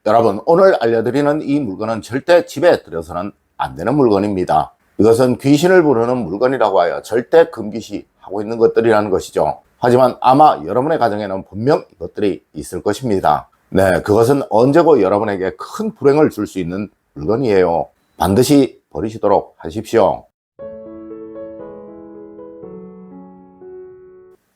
여러분, 오늘 알려드리는 이 물건은 절대 집에 들여서는 안 되는 물건입니다. 이것은 귀신을 부르는 물건이라고 하여 절대 금기시하고 있는 것들이라는 것이죠. 하지만 아마 여러분의 가정에는 분명 이것들이 있을 것입니다. 네, 그것은 언제고 여러분에게 큰 불행을 줄 수 있는 물건이에요. 반드시 버리시도록 하십시오.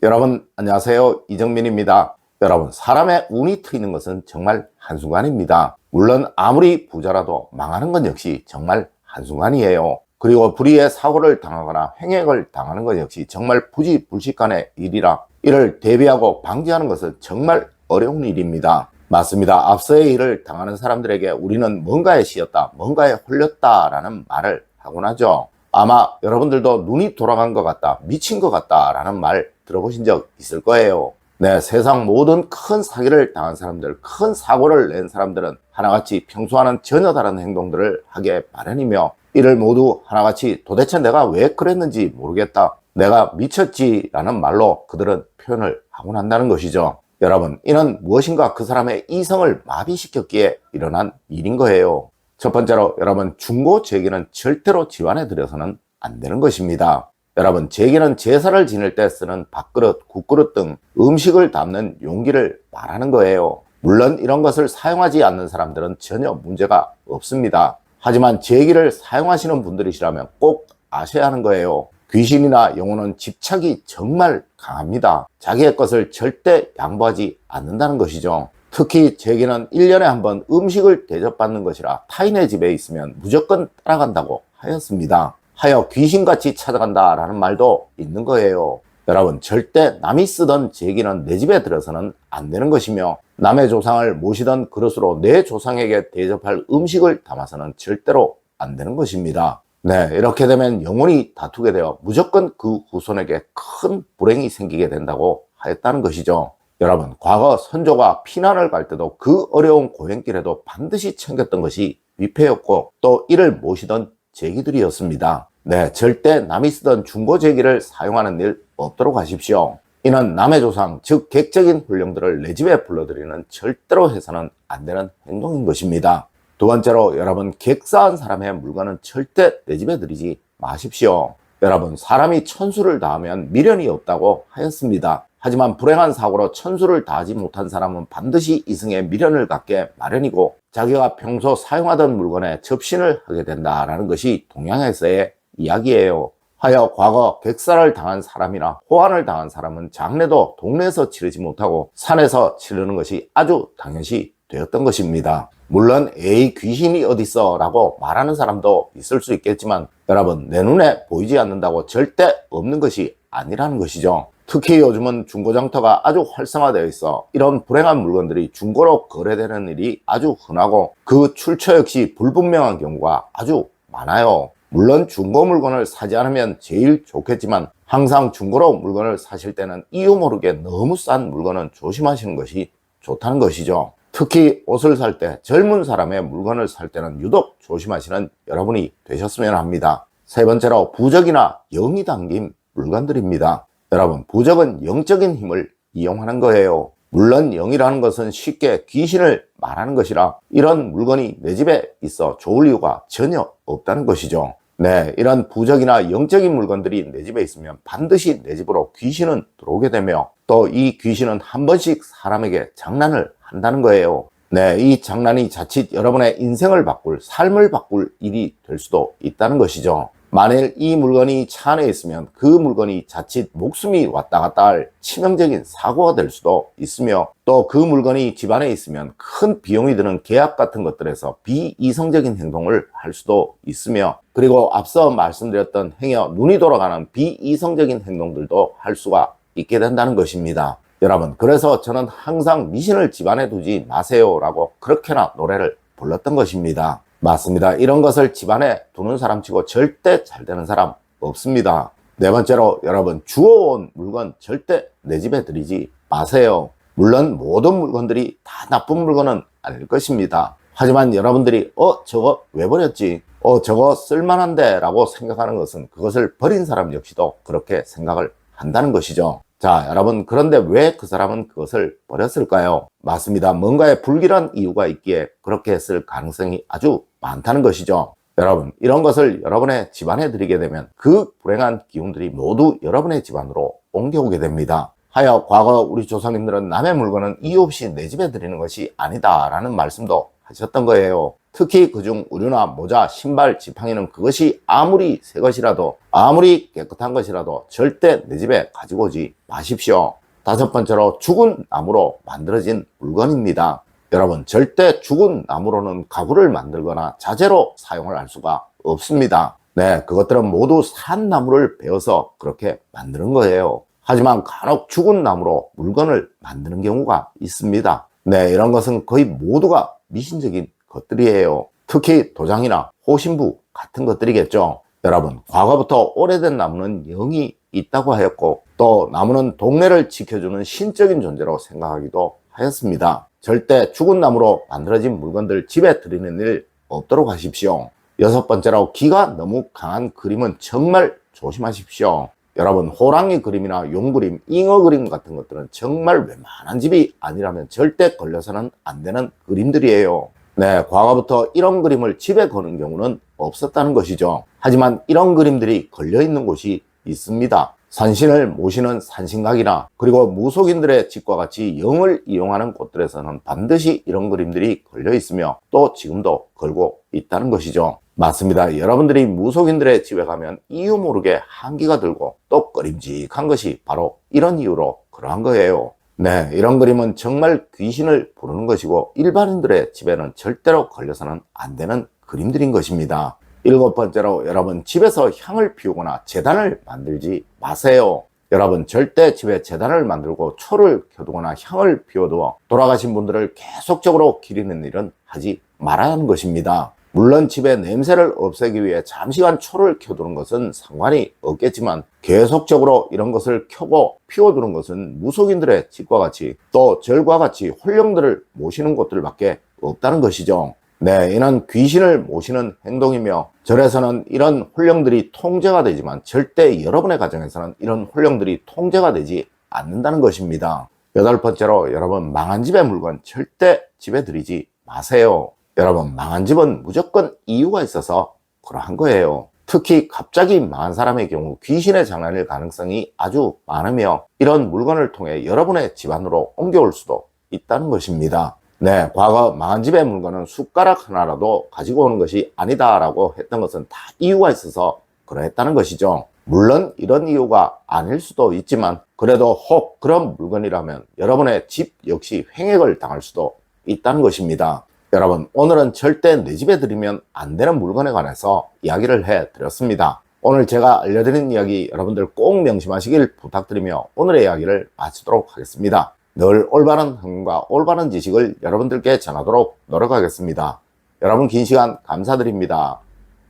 여러분 안녕하세요, 이정민입니다. 여러분, 사람의 운이 트이는 것은 정말 한순간입니다. 물론 아무리 부자라도 망하는 건 역시 정말 한순간이에요. 그리고 불의의 사고를 당하거나 횡액을 당하는 것 역시 정말 부지불식간의 일이라 이를 대비하고 방지하는 것은 정말 어려운 일입니다. 맞습니다. 앞서의 일을 당하는 사람들에게 우리는 뭔가에 씌였다, 뭔가에 홀렸다 라는 말을 하곤 하죠. 아마 여러분들도 눈이 돌아간 것 같다, 미친 것 같다 라는 말 들어보신 적 있을 거예요. 네, 세상 모든 큰 사기를 당한 사람들, 큰 사고를 낸 사람들은 하나같이 평소와는 전혀 다른 행동들을 하게 마련이며, 이를 모두 하나같이 도대체 내가 왜 그랬는지 모르겠다, 내가 미쳤지 라는 말로 그들은 표현을 하곤 한다는 것이죠. 여러분, 이는 무엇인가 그 사람의 이성을 마비시켰기에 일어난 일인 거예요. 첫 번째로 여러분, 중고 제기는 절대로 집안에 들여서는 안 되는 것입니다. 여러분, 제기는 제사를 지낼 때 쓰는 밥그릇, 국그릇 등 음식을 담는 용기를 말하는 거예요. 물론 이런 것을 사용하지 않는 사람들은 전혀 문제가 없습니다. 하지만 제기를 사용하시는 분들이시라면 꼭 아셔야 하는 거예요. 귀신이나 영혼은 집착이 정말 강합니다. 자기의 것을 절대 양보하지 않는다는 것이죠. 특히 제기는 1년에 한 번 음식을 대접받는 것이라 타인의 집에 있으면 무조건 따라간다고 하였습니다. 하여 귀신같이 찾아간다 라는 말도 있는 거예요. 여러분, 절대 남이 쓰던 제기는 내 집에 들어서는 안 되는 것이며, 남의 조상을 모시던 그릇으로 내 조상에게 대접할 음식을 담아서는 절대로 안 되는 것입니다. 네, 이렇게 되면 영혼이 다투게 되어 무조건 그 후손에게 큰 불행이 생기게 된다고 하였다는 것이죠. 여러분, 과거 선조가 피난을 갈 때도 그 어려운 고행길에도 반드시 챙겼던 것이 위패였고, 또 이를 모시던 제기들이었습니다. 네, 절대 남이 쓰던 중고 제기를 사용하는 일 없도록 하십시오. 이는 남의 조상, 즉 객적인 훈령들을 내 집에 불러들이는 절대로 해서는 안 되는 행동인 것입니다. 두 번째로 여러분, 객사한 사람의 물건은 절대 내 집에 들이지 마십시오. 여러분, 사람이 천수를 다하면 미련이 없다고 하였습니다. 하지만 불행한 사고로 천수를 다하지 못한 사람은 반드시 이승에 미련을 갖게 마련이고, 자기가 평소 사용하던 물건에 접신을 하게 된다라는 것이 동양에서의 이야기예요. 하여 과거 객사를 당한 사람이나 호환을 당한 사람은 장례도 동네에서 치르지 못하고 산에서 치르는 것이 아주 당연시 되었던 것입니다. 물론 에이 귀신이 어딨어 라고 말하는 사람도 있을 수 있겠지만, 여러분, 내 눈에 보이지 않는다고 절대 없는 것이 아니라는 것이죠. 특히 요즘은 중고장터가 아주 활성화되어 있어 이런 불행한 물건들이 중고로 거래되는 일이 아주 흔하고, 그 출처 역시 불분명한 경우가 아주 많아요. 물론 중고 물건을 사지 않으면 제일 좋겠지만, 항상 중고로 물건을 사실 때는 이유 모르게 너무 싼 물건은 조심하시는 것이 좋다는 것이죠. 특히 옷을 살 때, 젊은 사람의 물건을 살 때는 유독 조심하시는 여러분이 되셨으면 합니다. 세 번째로 부적이나 영이 담긴 물건들입니다. 여러분, 부적은 영적인 힘을 이용하는 거예요. 물론 영이라는 것은 쉽게 귀신을 말하는 것이라 이런 물건이 내 집에 있어 좋을 이유가 전혀 없다는 것이죠. 네, 이런 부적이나 영적인 물건들이 내 집에 있으면 반드시 내 집으로 귀신은 들어오게 되며, 또 이 귀신은 한 번씩 사람에게 장난을 한다는 거예요. 네, 이 장난이 자칫 여러분의 인생을 바꿀, 삶을 바꿀 일이 될 수도 있다는 것이죠. 만일 이 물건이 차 안에 있으면 그 물건이 자칫 목숨이 왔다 갔다 할 치명적인 사고가 될 수도 있으며, 또 그 물건이 집안에 있으면 큰 비용이 드는 계약 같은 것들에서 비이성적인 행동을 할 수도 있으며, 그리고 앞서 말씀드렸던 행여 눈이 돌아가는 비이성적인 행동들도 할 수가 있게 된다는 것입니다. 여러분, 그래서 저는 항상 미신을 집안에 두지 마세요 라고 그렇게나 노래를 불렀던 것입니다. 맞습니다. 이런 것을 집안에 두는 사람치고 절대 잘 되는 사람 없습니다. 네 번째로 여러분, 주워온 물건 절대 내 집에 들이지 마세요. 물론 모든 물건들이 다 나쁜 물건은 아닐 것입니다. 하지만 여러분들이 저거 왜 버렸지? 저거 쓸만한데 라고 생각하는 것은, 그것을 버린 사람 역시도 그렇게 생각을 한다는 것이죠. 자, 여러분, 그런데 왜 그 사람은 그것을 버렸을까요? 맞습니다. 뭔가에 불길한 이유가 있기에 그렇게 했을 가능성이 아주 많다는 것이죠. 여러분, 이런 것을 여러분의 집안에 들이게 되면 그 불행한 기운들이 모두 여러분의 집안으로 옮겨오게 됩니다. 하여 과거 우리 조상님들은 남의 물건은 이유 없이 내 집에 들이는 것이 아니다 라는 말씀도 하셨던 거예요. 특히 그중 의류나 모자, 신발, 지팡이는 그것이 아무리 새 것이라도 아무리 깨끗한 것이라도 절대 내 집에 가지고 오지 마십시오. 다섯 번째로 죽은 나무로 만들어진 물건입니다. 여러분, 절대 죽은 나무로는 가구를 만들거나 자재로 사용을 할 수가 없습니다. 네, 그것들은 모두 산 나무를 베어서 그렇게 만드는 거예요. 하지만 간혹 죽은 나무로 물건을 만드는 경우가 있습니다. 네, 이런 것은 거의 모두가 미신적인 것들이에요. 특히 도장이나 호신부 같은 것들이겠죠. 여러분, 과거부터 오래된 나무는 영이 있다고 하였고 또 나무는 동네를 지켜주는 신적인 존재로 생각하기도 하였습니다. 절대 죽은 나무로 만들어진 물건들 집에 들이는 일 없도록 하십시오. 여섯 번째로 기가 너무 강한 그림은 정말 조심하십시오. 여러분, 호랑이 그림이나 용 그림, 잉어 그림 같은 것들은 정말 웬만한 집이 아니라면 절대 걸려서는 안 되는 그림들이에요. 네, 과거부터 이런 그림을 집에 거는 경우는 없었다는 것이죠. 하지만 이런 그림들이 걸려있는 곳이 있습니다. 산신을 모시는 산신각이나 그리고 무속인들의 집과 같이 영을 이용하는 곳들에서는 반드시 이런 그림들이 걸려 있으며 또 지금도 걸고 있다는 것이죠. 맞습니다. 여러분들이 무속인들의 집에 가면 이유 모르게 한기가 들고 또 꺼림직한 것이 바로 이런 이유로 그러한 거예요. 네, 이런 그림은 정말 귀신을 부르는 것이고 일반인들의 집에는 절대로 걸려서는 안 되는 그림들인 것입니다. 일곱 번째로, 여러분, 집에서 향을 피우거나 제단을 만들지 마세요. 여러분, 절대 집에 제단을 만들고 초를 켜두거나 향을 피워두어 돌아가신 분들을 계속적으로 기리는 일은 하지 말아야 하는 것입니다. 물론 집에 냄새를 없애기 위해 잠시간 초를 켜두는 것은 상관이 없겠지만 계속적으로 이런 것을 켜고 피워두는 것은 무속인들의 집과 같이 또 절과 같이 홀령들을 모시는 곳들밖에 없다는 것이죠. 네, 이는 귀신을 모시는 행동이며 절에서는 이런 홀령들이 통제가 되지만 절대 여러분의 가정에서는 이런 홀령들이 통제가 되지 않는다는 것입니다. 여덟 번째로, 여러분, 망한 집의 물건 절대 집에 들이지 마세요. 여러분, 망한 집은 무조건 이유가 있어서 그러한 거예요. 특히 갑자기 망한 사람의 경우 귀신의 장난일 가능성이 아주 많으며 이런 물건을 통해 여러분의 집안으로 옮겨올 수도 있다는 것입니다. 네, 과거 망한 집의 물건은 숟가락 하나라도 가지고 오는 것이 아니다라고 했던 것은 다 이유가 있어서 그러했다는 것이죠. 물론 이런 이유가 아닐 수도 있지만 그래도 혹 그런 물건이라면 여러분의 집 역시 횡액을 당할 수도 있다는 것입니다. 여러분, 오늘은 절대 내 집에 들이면 안 되는 물건에 관해서 이야기를 해드렸습니다. 오늘 제가 알려드린 이야기 여러분들 꼭 명심하시길 부탁드리며 오늘의 이야기를 마치도록 하겠습니다. 늘 올바른 흥과 올바른 지식을 여러분들께 전하도록 노력하겠습니다. 여러분, 긴 시간 감사드립니다.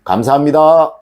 감사합니다.